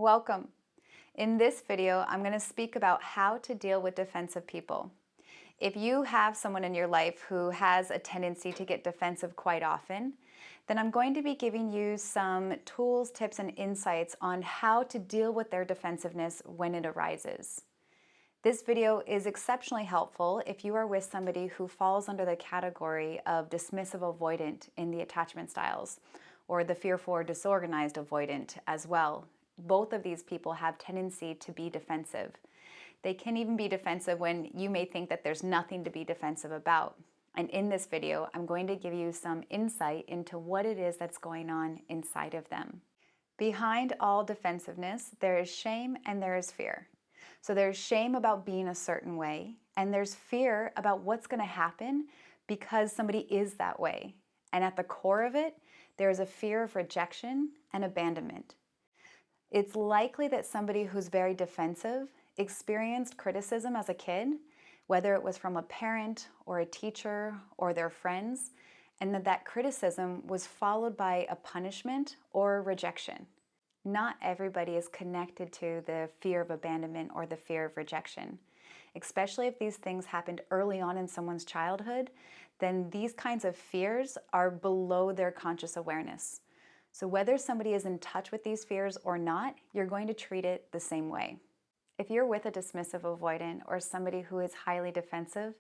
Welcome. In this video, I'm going to speak about how to deal with defensive people. If you have someone in your life who has a tendency to get defensive quite often, then I'm going to be giving you some tools, tips, and insights on how to deal with their defensiveness when it arises. This video is exceptionally helpful if you are with somebody who falls under the category of dismissive avoidant in the attachment styles, or the fearful or disorganized avoidant as well. Both of these people have tendency to be defensive. They can even be defensive when you may think that there's nothing to be defensive about. And in this video, I'm going to give you some insight into what it is that's going on inside of them. Behind all defensiveness, there is shame and there is fear. So there's shame about being a certain way, and there's fear about what's going to happen because somebody is that way. And at the core of it, there is a fear of rejection and abandonment. It's likely that somebody who's very defensive experienced criticism as a kid, whether it was from a parent or a teacher or their friends, and that criticism was followed by a punishment or rejection. Not everybody is connected to the fear of abandonment or the fear of rejection. Especially if these things happened early on in someone's childhood, then these kinds of fears are below their conscious awareness. So whether somebody is in touch with these fears or not, you're going to treat it the same way. If you're with a dismissive avoidant or somebody who is highly defensive,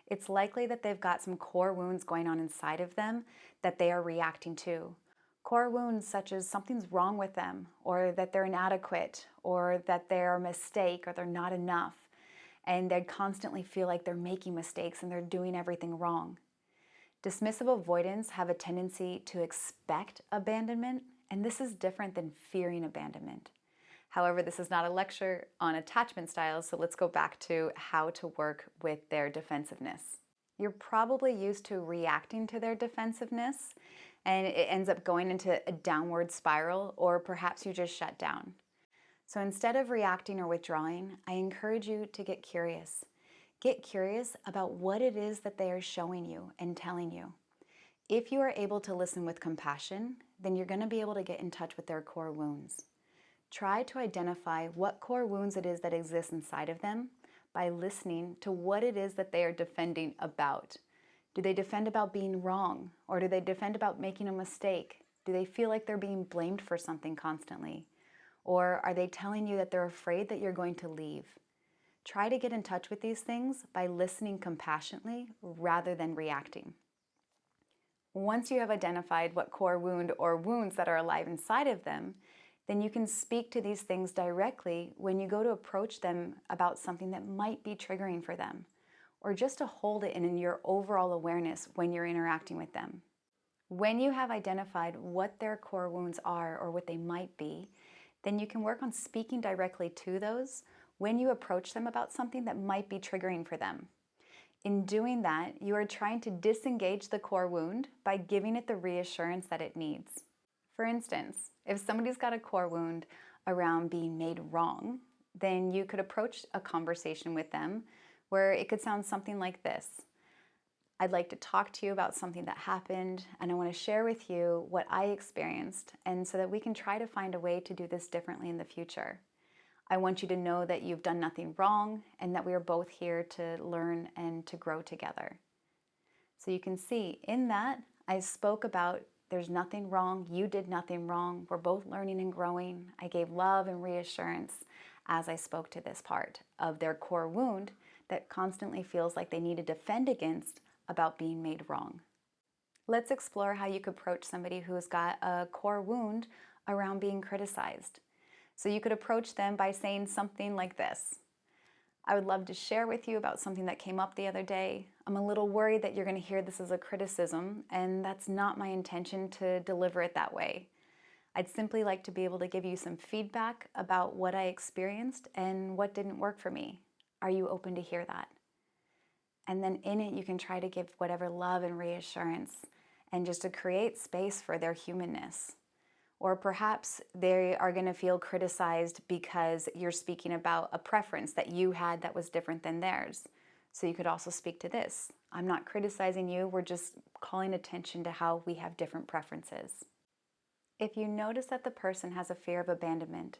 it's likely that they've got some core wounds going on inside of them that they are reacting to. Core wounds such as something's wrong with them, or that they're inadequate, or that they're a mistake, or they're not enough. And they constantly feel like they're making mistakes and they're doing everything wrong. Dismissive avoidants have a tendency to expect abandonment, and this is different than fearing abandonment. However, this is not a lecture on attachment styles, so let's go back to how to work with their defensiveness. You're probably used to reacting to their defensiveness, and it ends up going into a downward spiral, or perhaps you just shut down. So instead of reacting or withdrawing, I encourage you to get curious. Get curious about what it is that they are showing you and telling you. If you are able to listen with compassion, then you're going to be able to get in touch with their core wounds. Try to identify what core wounds it is that exist inside of them by listening to what it is that they are defending about. Do they defend about being wrong? Or do they defend about making a mistake? Do they feel like they're being blamed for something constantly? Or are they telling you that they're afraid that you're going to leave? Try to get in touch with these things by listening compassionately rather than reacting. Once you have identified what core wound or wounds that are alive inside of them, then you can speak to these things directly when you go to approach them about something that might be triggering for them, or just to hold it in your overall awareness when you're interacting with them. When you have identified what their core wounds are or what they might be, then you can work on speaking directly to those when you approach them about something that might be triggering for them. In doing that, you are trying to disengage the core wound by giving it the reassurance that it needs. For instance, if somebody's got a core wound around being made wrong, then you could approach a conversation with them where it could sound something like this. I'd like to talk to you about something that happened, and I want to share with you what I experienced, and so that we can try to find a way to do this differently in the future. I want you to know that you've done nothing wrong and that we are both here to learn and to grow together. So you can see in that I spoke about there's nothing wrong, you did nothing wrong, we're both learning and growing. I gave love and reassurance as I spoke to this part of their core wound that constantly feels like they need to defend against about being made wrong. Let's explore how you could approach somebody who's got a core wound around being criticized. So you could approach them by saying something like this. I would love to share with you about something that came up the other day. I'm a little worried that you're going to hear this as a criticism, and that's not my intention to deliver it that way. I'd simply like to be able to give you some feedback about what I experienced and what didn't work for me. Are you open to hear that? And then in it, you can try to give whatever love and reassurance and just to create space for their humanness. Or perhaps they are going to feel criticized because you're speaking about a preference that you had that was different than theirs. So you could also speak to this. I'm not criticizing you, we're just calling attention to how we have different preferences. If you notice that the person has a fear of abandonment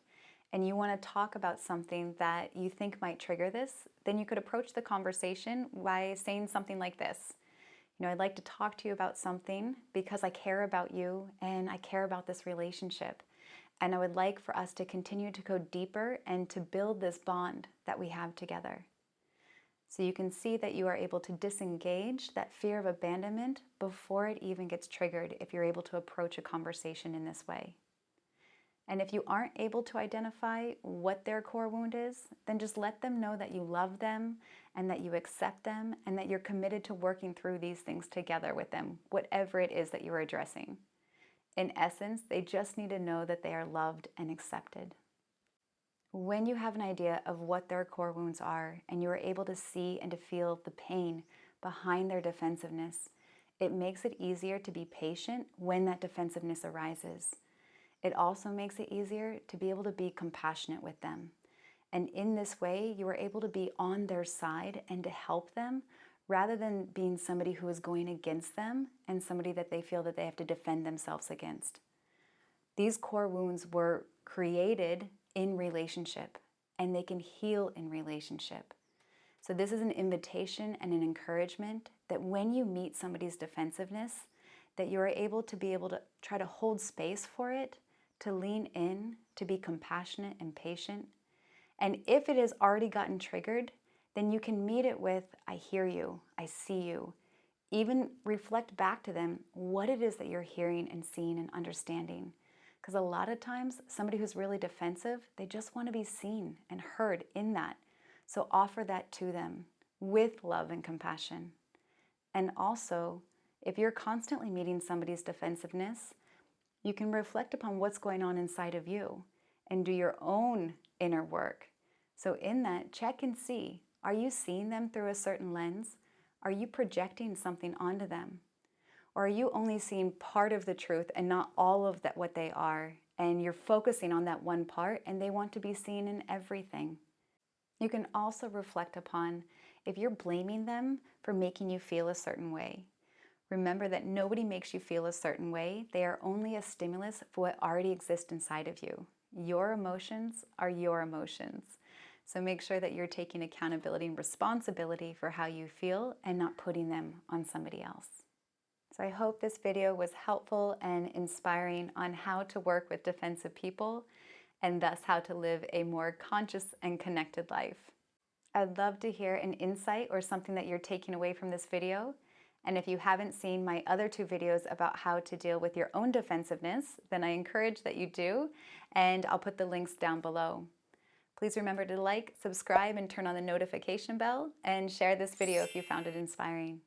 and you want to talk about something that you think might trigger this, then you could approach the conversation by saying something like this. I'd like to talk to you about something because I care about you and I care about this relationship. And I would like for us to continue to go deeper and to build this bond that we have together. So you can see that you are able to disengage that fear of abandonment before it even gets triggered if you're able to approach a conversation in this way. And if you aren't able to identify what their core wound is, then just let them know that you love them and that you accept them and that you're committed to working through these things together with them, whatever it is that you're addressing. In essence, they just need to know that they are loved and accepted. When you have an idea of what their core wounds are and you are able to see and to feel the pain behind their defensiveness, it makes it easier to be patient when that defensiveness arises. It also makes it easier to be able to be compassionate with them. And in this way, you are able to be on their side and to help them rather than being somebody who is going against them and somebody that they feel that they have to defend themselves against. These core wounds were created in relationship and they can heal in relationship. So this is an invitation and an encouragement that when you meet somebody's defensiveness, that you are able to try to hold space for it, to lean in, to be compassionate and patient. And if it has already gotten triggered, then you can meet it with, I hear you, I see you. Even reflect back to them what it is that you're hearing and seeing and understanding. Because a lot of times, somebody who's really defensive, they just want to be seen and heard in that. So offer that to them with love and compassion. And also, if you're constantly meeting somebody's defensiveness, you can reflect upon what's going on inside of you and do your own inner work. So in that, check and see, are you seeing them through a certain lens? Are you projecting something onto them? Or are you only seeing part of the truth and not all of that what they are? And you're focusing on that one part and they want to be seen in everything. You can also reflect upon if you're blaming them for making you feel a certain way. Remember that nobody makes you feel a certain way. They are only a stimulus for what already exists inside of you. Your emotions are your emotions. So make sure that you're taking accountability and responsibility for how you feel and not putting them on somebody else. So I hope this video was helpful and inspiring on how to work with defensive people and thus how to live a more conscious and connected life. I'd love to hear an insight or something that you're taking away from this video. And if you haven't seen my other 2 videos about how to deal with your own defensiveness, then I encourage that you do, and I'll put the links down below. Please remember to like, subscribe, and turn on the notification bell, and share this video if you found it inspiring.